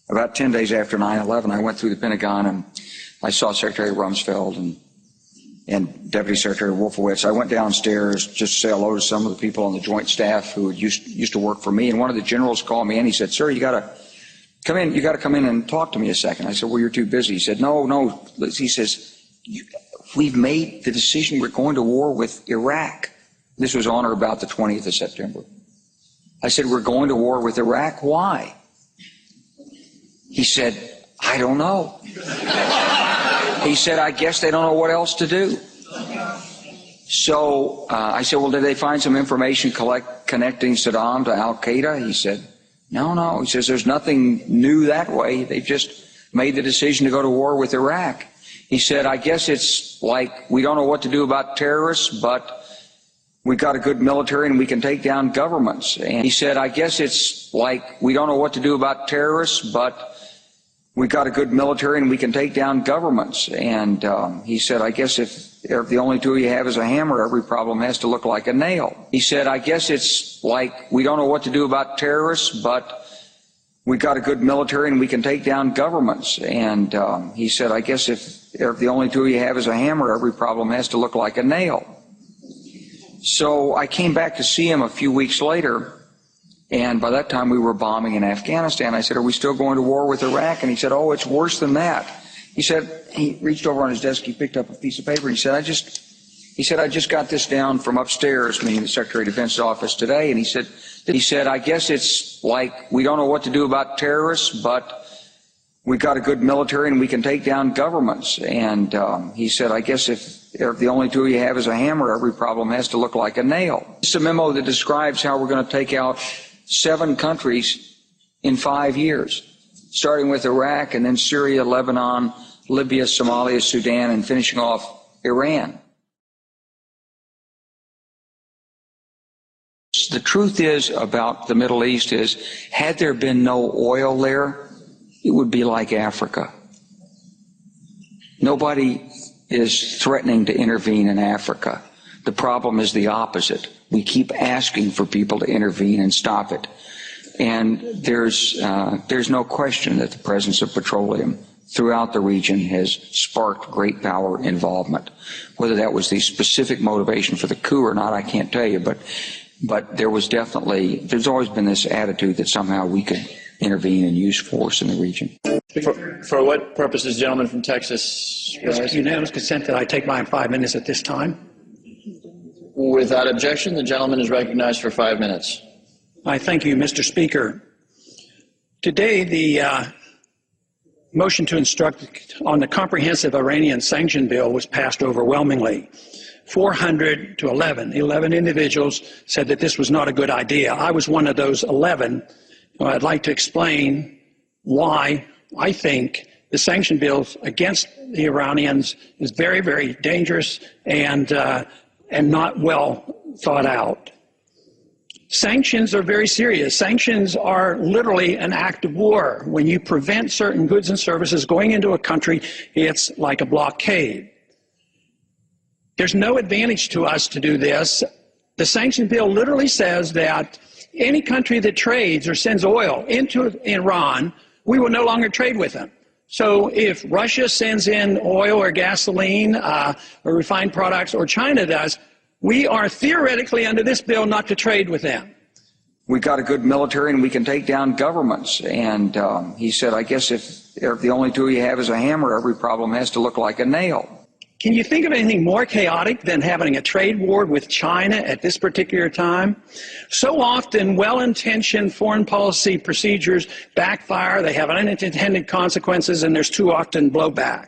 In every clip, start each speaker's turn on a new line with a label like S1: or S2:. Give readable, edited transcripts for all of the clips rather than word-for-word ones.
S1: About 10 days after 9/11, I went through the Pentagon and I saw Secretary Rumsfeld and Deputy Secretary Wolfowitz. I went downstairs just to say hello to some of the people on the Joint Staff who used to work for me, and one of the generals called me and he said, "Sir, you got to come in. You got to come in and talk to me a second." I said, "Well, you're too busy." He said, "No." He says, "We've made the decision. We're going to war with Iraq." This was on or about the 20th of September. I said, "We're going to war with Iraq. Why?" He said, "I don't know." He said, "I guess they don't know what else to do." So I said, "Well, did they find some information connecting Saddam to Al-Qaeda?" He said, No. He says, "There's nothing new that way. They've just made the decision to go to war with Iraq." He said, "I guess it's like we don't know what to do about terrorists, but we've got a good military and we can take down governments." And he said, "I guess it's like we don't know what to do about terrorists, but we've got a good military and we can take down governments." And he said, "I guess if the only tool you have is a hammer, every problem has to look like a nail." He said, "I guess it's like we don't know what to do about terrorists, but we've got a good military and we can take down governments." And he said, "I guess if the only tool you have is a hammer, every problem has to look like a nail." So I came back to see him a few weeks later, and by that time we were bombing in Afghanistan. I said, "Are we still going to war with Iraq?" And he said, "Oh, it's worse than that." He said, he reached over on his desk, he picked up a piece of paper, and he said, I just got this down from upstairs, meaning the Secretary of Defense's office today, and he said, "I guess it's like we don't know what to do about terrorists, but we've got a good military and we can take down governments." And he said, "I guess if the only tool you have is a hammer, every problem has to look like a nail." It's a memo that describes how we're going to take out 7 countries in 5 years, starting with Iraq and then Syria, Lebanon, Libya, Somalia, Sudan, and finishing off Iran. The truth is about the Middle East is, had there been no oil there, it would be like Africa. Nobody is threatening to intervene in Africa. The problem is the opposite. We keep asking for people to intervene and stop it. And there's no question that the presence of petroleum throughout the region has sparked great power involvement. Whether that was the specific motivation for the coup or not, I can't tell you, but there's always been this attitude that somehow we could intervene and use force in the region.
S2: For what purpose does the gentleman from Texas rise?
S3: It's unanimous consent that I take my 5 minutes at this time.
S2: Without objection, the gentleman is recognized for 5 minutes.
S3: I thank you, Mr. Speaker. Today, the motion to instruct on the comprehensive Iranian sanction bill was passed overwhelmingly. 400 to 11. 11 individuals said that this was not a good idea. I was one of those 11. I'd like to explain why I think the sanction bills against the Iranians is very, very dangerous and not well thought out. Sanctions are very serious. Sanctions are literally an act of war. When you prevent certain goods and services going into a country, it's like a blockade. There's no advantage to us to do this. The sanction bill literally says that any country that trades or sends oil into Iran, we will no longer trade with them. So if Russia sends in oil or gasoline or refined products, or China does, we are theoretically under this bill not to trade with them.
S1: We've got a good military and we can take down governments. And he said, "I guess if the only tool you have is a hammer, every problem has to look like a nail."
S3: Can you think of anything more chaotic than having a trade war with China at this particular time? So often, well-intentioned foreign policy procedures backfire, they have unintended consequences, and there's too often blowback.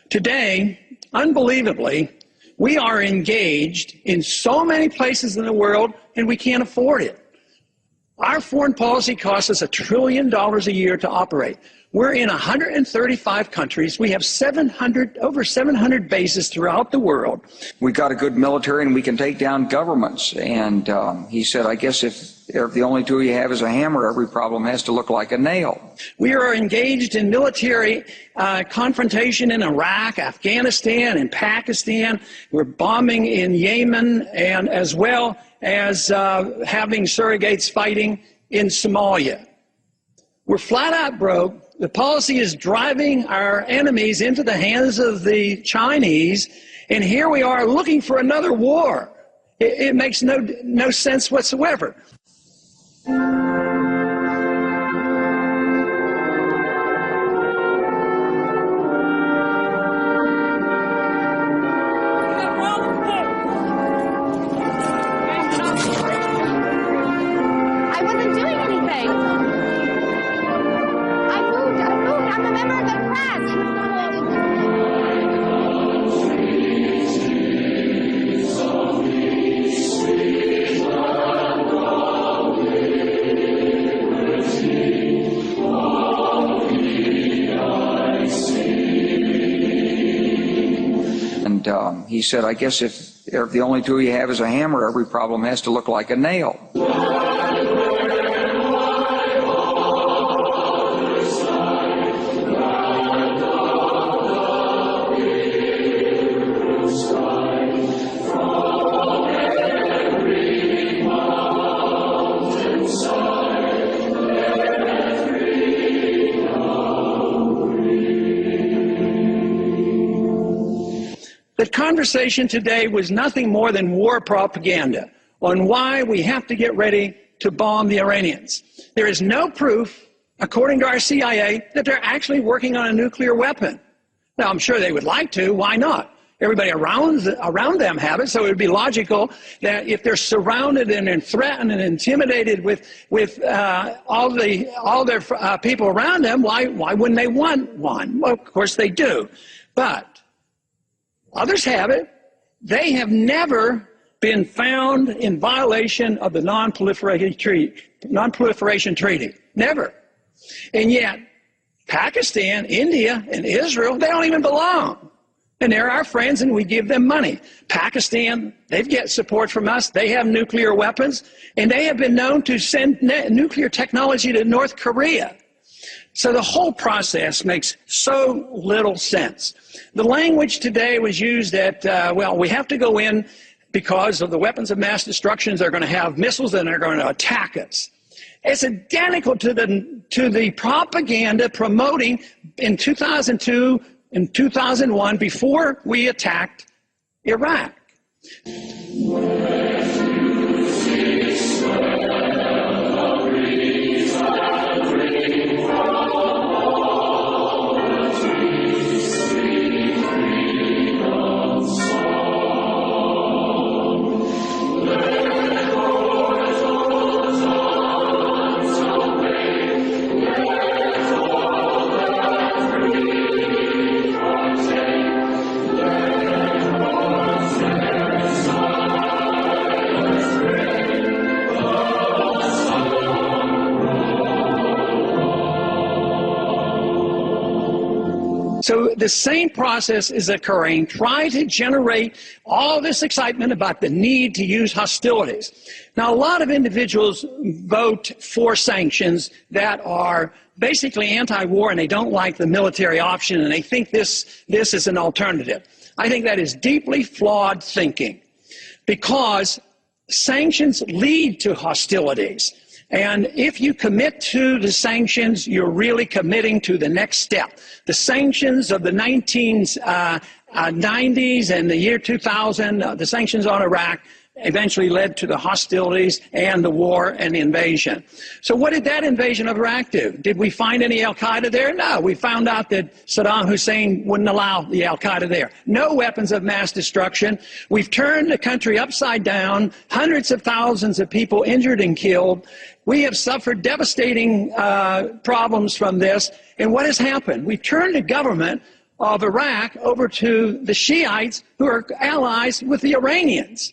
S3: Today, unbelievably, we are engaged in so many places in the world, and we can't afford it. Our foreign policy costs us $1 trillion a year to operate. We're in 135 countries. We have over 700 bases throughout the world.
S1: We've got a good military and we can take down governments. And he said, "I guess if the only tool you have is a hammer, every problem has to look like a nail."
S3: We are engaged in military confrontation in Iraq, Afghanistan, and Pakistan. We're bombing in Yemen, and as well as having surrogates fighting in Somalia. We're flat out broke. The policy is driving our enemies into the hands of the Chinese, and here we are looking for another war. It makes no sense whatsoever.
S1: He said, I guess if the only tool you have is a hammer, every problem has to look like a nail.
S3: The conversation today was nothing more than war propaganda on why we have to get ready to bomb the Iranians. There is no proof, according to our CIA, that they're actually working on a nuclear weapon. Now, I'm sure they would like to. Why not? Everybody around them have it, so it would be logical that if they're surrounded and threatened and intimidated with all their people around them, why wouldn't they want one? Well, of course they do. But others have it. They have never been found in violation of the non-proliferation treaty. Never. And yet, Pakistan, India, and Israel, they don't even belong. And they're our friends, and we give them money. Pakistan, they get support from us. They have nuclear weapons, and they have been known to send nuclear technology to North Korea. So the whole process makes so little sense. The language today was used that, well, we have to go in because of the weapons of mass destruction. They're going to have missiles and they're going to attack us. It's identical to the propaganda promoting in 2002 and 2001 before we attacked Iraq. So the same process is occurring, trying to generate all this excitement about the need to use hostilities. Now, a lot of individuals vote for sanctions that are basically anti-war, and they don't like the military option, and they think this is an alternative. I think that is deeply flawed thinking, because sanctions lead to hostilities. And if you commit to the sanctions, you're really committing to the next step. The sanctions of the 1990s and the year 2000, the sanctions on Iraq, eventually led to the hostilities and the war and the invasion. So what did that invasion of Iraq do? Did we find any al-Qaeda there? No. We found out that Saddam Hussein wouldn't allow the al-Qaeda there. No weapons of mass destruction. We've turned the country upside down, hundreds of thousands of people injured and killed. We have suffered devastating problems from this. And what has happened? We've turned the government of Iraq over to the Shiites, who are allies with the Iranians.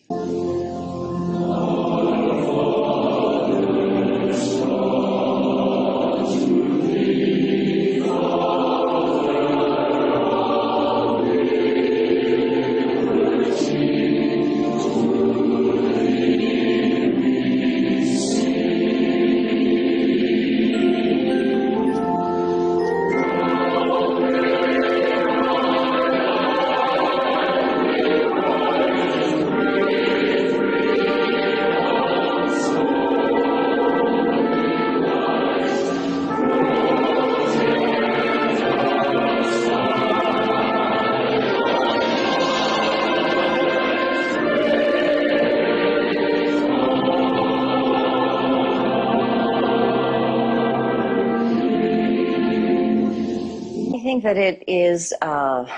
S4: think that it is, I'm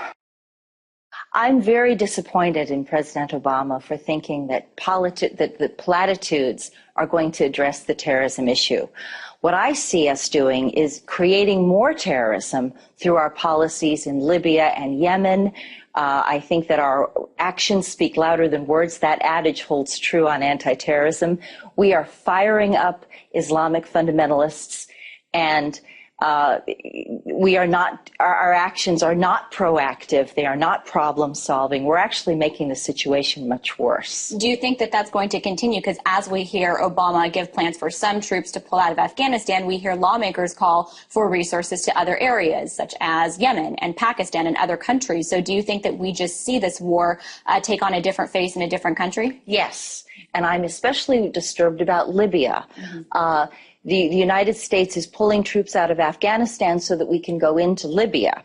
S4: very disappointed in President Obama for thinking that the platitudes are going to address the terrorism issue. What I see us doing is creating more terrorism through our policies in Libya and Yemen. I think that our actions speak louder than words. That adage holds true on anti-terrorism. We are firing up Islamic fundamentalists, and we are not, our actions are not proactive. They are not problem solving. We're actually making the situation much worse.
S5: Do you think that that's going to continue? Because as we hear Obama give plans for some troops to pull out of Afghanistan, we hear lawmakers call for resources to other areas, such as Yemen and Pakistan and other countries. So do you think that we just see this war take on a different face in a different country?
S4: Yes, and I'm especially disturbed about Libya. Mm-hmm. The United States is pulling troops out of Afghanistan so that we can go into Libya.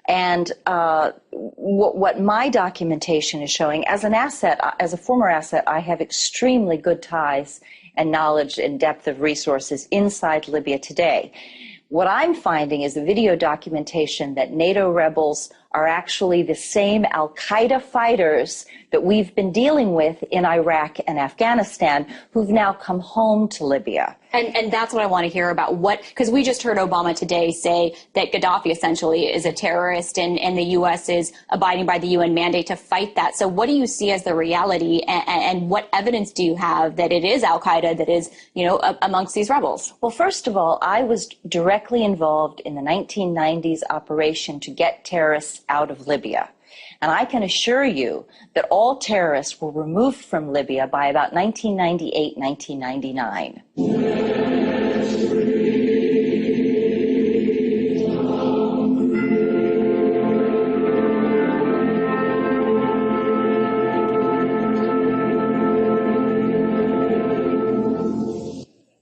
S4: And what my documentation is showing, as an asset, as a former asset, I have extremely good ties and knowledge and depth of resources inside Libya today. What I'm finding is the video documentation that NATO rebels are actually the same al-Qaeda fighters that we've been dealing with in Iraq and Afghanistan, who've now come home to Libya.
S5: And that's what I want to hear about, because we just heard Obama today say that Gaddafi essentially is a terrorist, and the U.S. is abiding by the UN mandate to fight that. So what do you see as the reality, and what evidence do you have that it is al-Qaeda that is, amongst these rebels?
S4: Well, first of all, I was directly involved in the 1990s operation to get terrorists out of Libya. And I can assure you that all terrorists were removed from Libya by about 1998, 1999.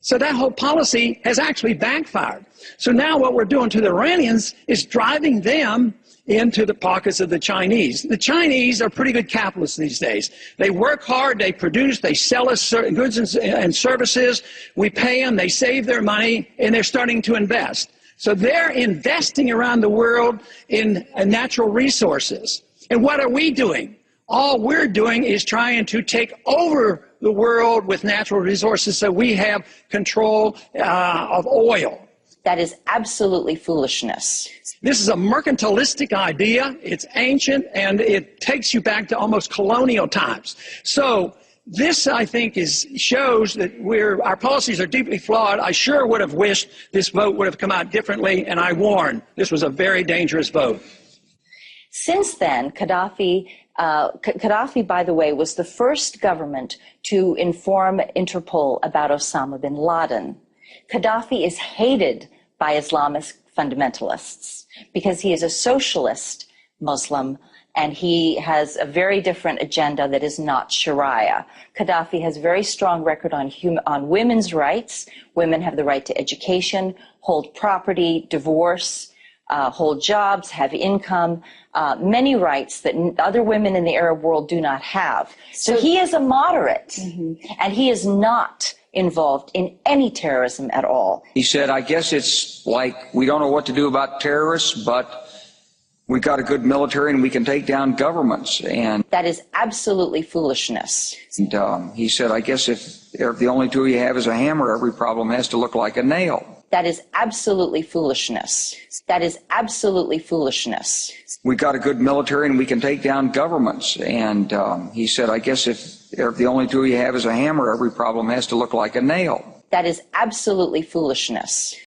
S3: So that whole policy has actually backfired. So now what we're doing to the Iranians is driving them into the pockets of the Chinese. The Chinese are pretty good capitalists these days. They work hard, they produce, they sell us goods and services, we pay them, they save their money, and they're starting to invest. So they're investing around the world in natural resources. And what are we doing? All we're doing is trying to take over the world with natural resources so we have control of oil.
S4: That is absolutely foolishness.
S3: This is a mercantilistic idea. It's ancient, and it takes you back to almost colonial times. So this, I think, shows that our policies are deeply flawed. I sure would have wished this vote would have come out differently, and I warn, this was a very dangerous vote.
S4: Since then, Gaddafi, by the way, was the first government to inform Interpol about Osama bin Laden. Gaddafi is hated by Islamist fundamentalists because he is a socialist Muslim, and he has a very different agenda that is not Sharia. Gaddafi has a very strong record on women's rights. Women have the right to education, hold property, divorce, hold jobs, have income, many rights that other women in the Arab world do not have. So he is a moderate, and he is not involved in any terrorism at all.
S1: He said, I guess it's like we don't know what to do about terrorists, but we got a good military and we can take down governments. And
S4: that is absolutely foolishness.
S1: And he said, I guess if the only tool you have is a hammer, every problem has to look like a nail.
S4: That is absolutely foolishness. That is absolutely foolishness.
S1: We got a good military and we can take down governments. And he said, I guess if the only tool you have is a hammer, every problem has to look like a nail.
S4: That is absolutely foolishness.